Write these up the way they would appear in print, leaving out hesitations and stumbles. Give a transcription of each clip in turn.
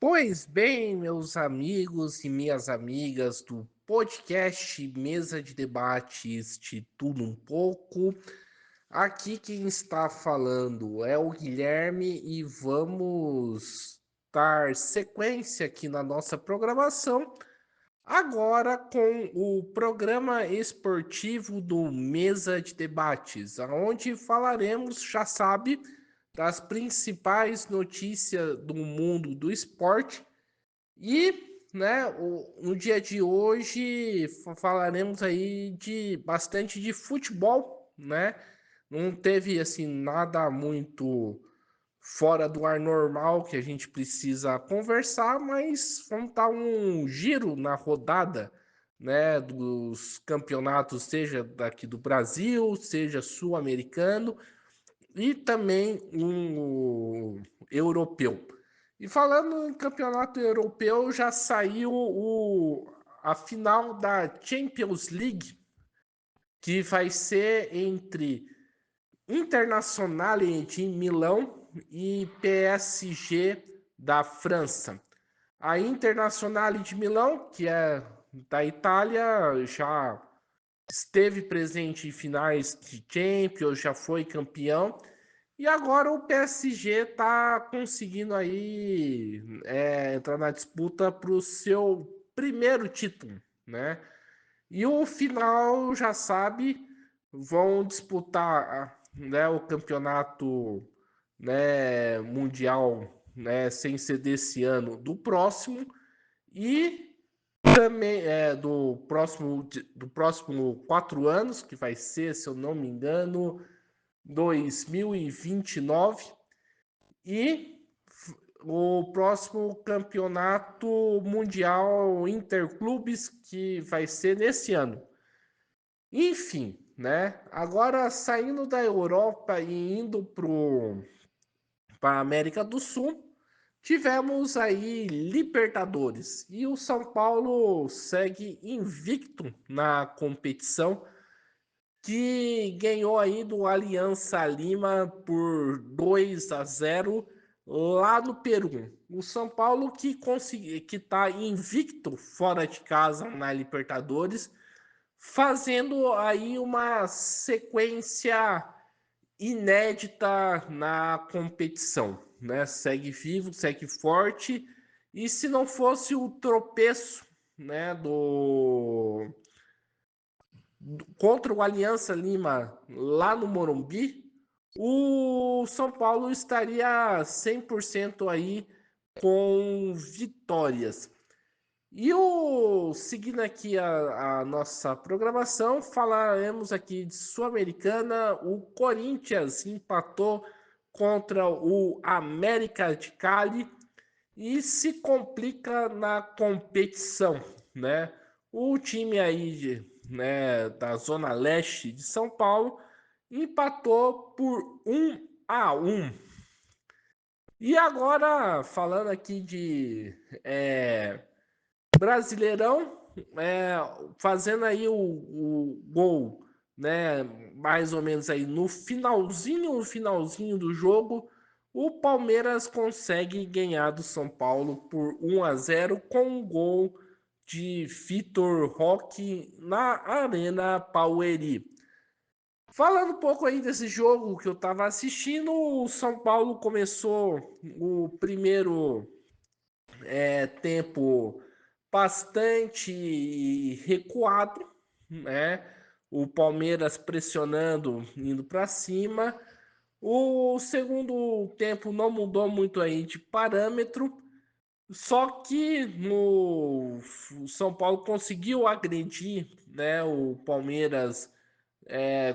Pois bem, meus amigos e minhas amigas do podcast Mesa de Debates de Tudo Um Pouco, aqui quem está falando é o Guilherme e vamos dar sequência aqui na nossa programação, agora com o programa esportivo do Mesa de Debates, onde falaremos, já sabe, das principais notícias do mundo do esporte e, né, no dia de hoje falaremos aí de bastante de futebol, né? Não teve assim nada muito fora do ar normal que a gente precisa conversar, mas vamos dar um giro na rodada, né, dos campeonatos, seja daqui do Brasil, seja sul-americano e também um europeu. E falando em campeonato europeu, já saiu a final da Champions League, que vai ser entre Internacional de Milão e PSG da França. A Internacional de Milão, que é da Itália, já esteve presente em finais de Champions, já foi campeão. E agora o PSG está conseguindo aí entrar na disputa para o seu primeiro título, né? E o final, já sabe, vão disputar, né, o campeonato, né, mundial, né, sem ser desse ano, do próximo e também do próximo 4 anos, que vai ser, se eu não me engano, 2029 e o próximo campeonato mundial interclubes que vai ser nesse ano. Enfim, né? Agora saindo da Europa e indo para a América do Sul, tivemos aí Libertadores e o São Paulo segue invicto na competição que ganhou aí do Aliança Lima por 2-0 lá no Peru. O São Paulo que está invicto fora de casa na Libertadores, fazendo aí uma sequência inédita na competição, né? Segue vivo, segue forte, e se não fosse o tropeço, né, do contra o Aliança Lima lá no Morumbi, o São Paulo estaria 100% aí com vitórias. E seguindo aqui a nossa programação, falaremos aqui de Sul-Americana. O Corinthians empatou contra o América de Cali e se complica na competição, né? O time aí, né, da Zona Leste de São Paulo empatou por 1-1. E agora, falando aqui de Brasileirão, é, fazendo aí o gol, né, mais ou menos aí no finalzinho do jogo, o Palmeiras consegue ganhar do São Paulo por 1-0 com um gol de Vitor Roque na Arena Paueri. Falando um pouco aí desse jogo que eu estava assistindo, o São Paulo começou o primeiro tempo bastante recuado, né? O Palmeiras pressionando, indo para cima. O segundo tempo não mudou muito aí de parâmetro, só que o São Paulo conseguiu agredir, né, o Palmeiras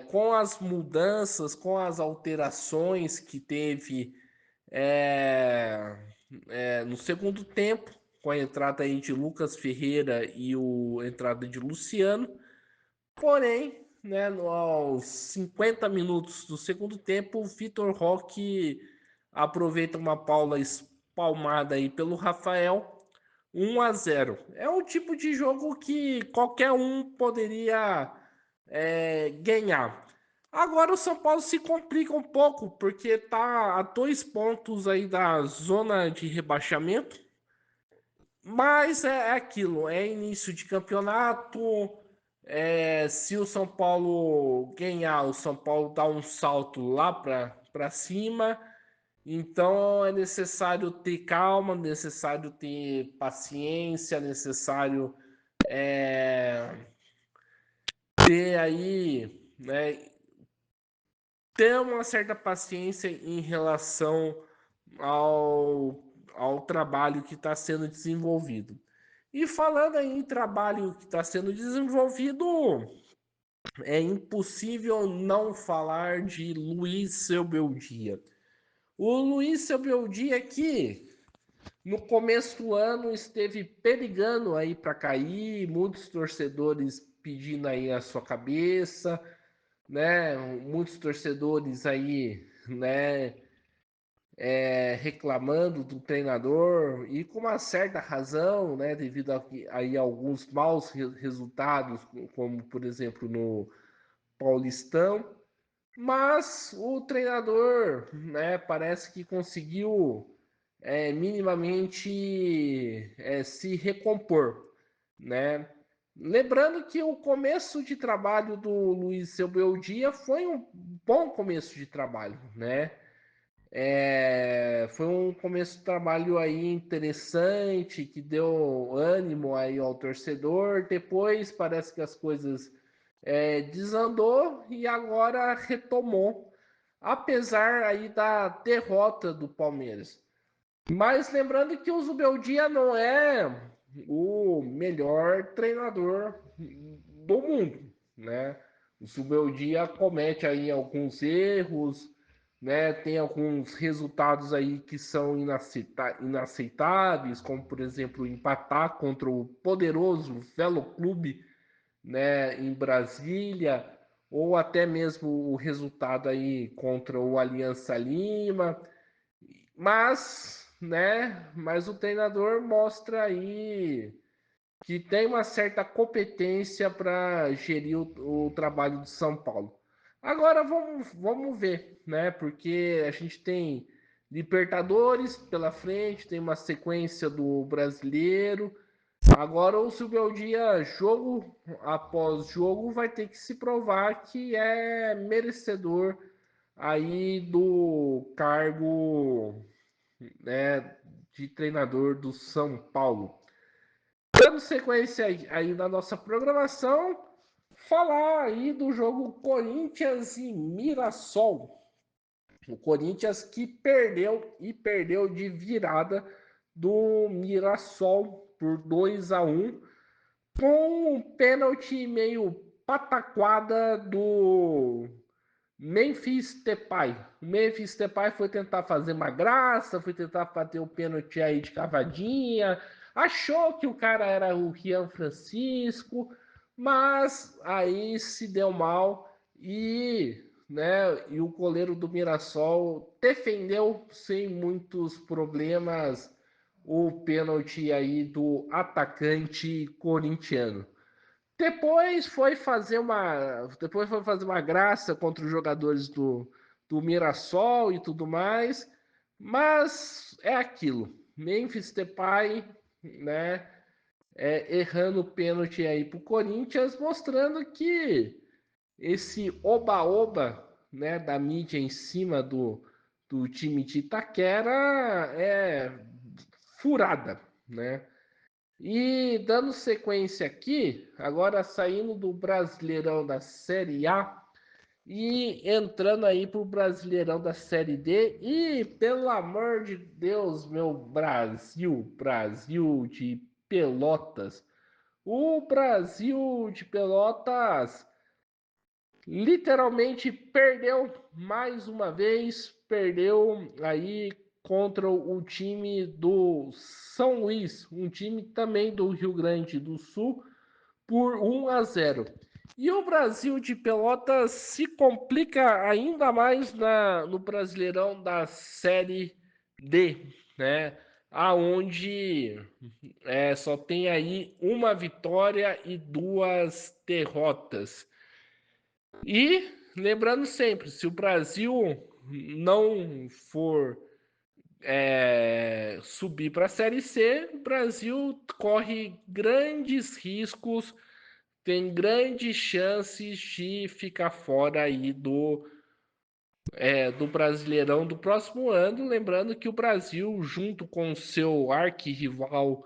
com as mudanças, com as alterações que teve é, no segundo tempo, com a entrada aí de Lucas Ferreira e a entrada de Luciano. Porém, né, aos 50 minutos do segundo tempo, o Vitor Roque aproveita uma Paula espalmada aí pelo Rafael, 1-0. É um tipo de jogo que qualquer um poderia ganhar. Agora o São Paulo se complica um pouco, porque tá a 2 pontos aí da zona de rebaixamento, Mas é aquilo, é início de campeonato. Se o São Paulo ganhar, o São Paulo dá um salto lá para cima. Então é necessário ter calma, necessário ter paciência, necessário é, ter aí, né, ter uma certa paciência em relação ao trabalho que está sendo desenvolvido. E falando aí em trabalho que está sendo desenvolvido, é impossível não falar de Luiz Seu Beldia. O Luiz Seu Beldia aqui, no começo do ano, esteve perigando aí para cair, muitos torcedores pedindo aí a sua cabeça, né? Muitos torcedores aí, né? Reclamando do treinador e com uma certa razão, né? Devido a alguns maus resultados, como por exemplo no Paulistão. Mas o treinador, né? Parece que conseguiu minimamente se recompor, né? Lembrando que o começo de trabalho do Luiz Seu Beldia foi um bom começo de trabalho, né? Foi um começo de trabalho aí interessante, que deu ânimo aí ao torcedor. Depois parece que as coisas desandou e agora retomou, apesar aí da derrota do Palmeiras. Mas lembrando que o Zubeldia não é o melhor treinador do mundo, né? O Zubeldia comete aí alguns erros, né? Tem alguns resultados aí que são inaceitáveis, como por exemplo empatar contra o poderoso Velo Clube, né? Em Brasília, ou até mesmo o resultado aí contra o Aliança Lima. Mas o treinador mostra aí que tem uma certa competência para gerir o trabalho do São Paulo. Agora vamos ver, né? Porque a gente tem Libertadores pela frente, tem uma sequência do Brasileiro. Agora o Dia, jogo após jogo, vai ter que se provar que é merecedor aí do cargo, né, de treinador do São Paulo. Dando sequência aí na nossa programação, falar aí do jogo Corinthians e Mirassol. O Corinthians que perdeu de virada do Mirassol por 2-1, com um pênalti meio pataquada do Memphis Depay. O Memphis Depay foi tentar fazer uma graça, foi tentar bater o pênalti aí de cavadinha, achou que o cara era o Rian Francisco, mas aí se deu mal e o goleiro do Mirassol defendeu sem muitos problemas o pênalti aí do atacante corintiano. Depois foi fazer uma graça contra os jogadores do Mirassol e tudo mais, mas é aquilo. Memphis Depay, né, errando o pênalti aí pro Corinthians, mostrando que esse oba-oba, né, da mídia em cima do time de Itaquera é furada, né? E dando sequência aqui, agora saindo do Brasileirão da Série A e entrando aí pro Brasileirão da Série D. E pelo amor de Deus, meu Brasil de Pelotas. O Brasil de Pelotas literalmente perdeu mais uma vez, perdeu aí contra o time do São Luís, um time também do Rio Grande do Sul, por 1-0. E o Brasil de Pelotas se complica ainda mais no Brasileirão da Série D, né? Aonde só tem aí uma vitória e 2 derrotas. E lembrando sempre, se o Brasil não for subir para a Série C, o Brasil corre grandes riscos, tem grandes chances de ficar fora aí do Brasileirão do próximo ano. Lembrando que o Brasil, junto com o seu arquirrival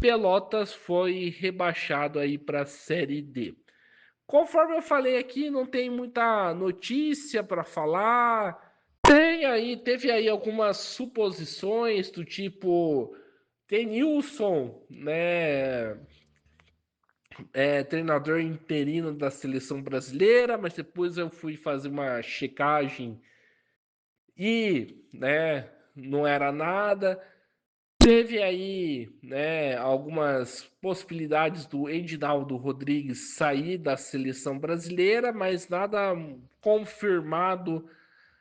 Pelotas, foi rebaixado aí para a Série D. Conforme eu falei aqui, não tem muita notícia para falar. Teve aí algumas suposições do tipo Denilson, né, treinador interino da seleção brasileira, mas depois eu fui fazer uma checagem e, né, não era nada. Teve aí, né, algumas possibilidades do Edinaldo Rodrigues sair da seleção brasileira, mas nada confirmado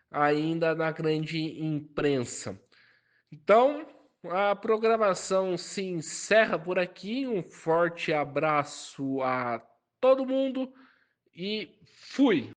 ainda na grande imprensa. Então, a programação se encerra por aqui. Um forte abraço a todo mundo e fui!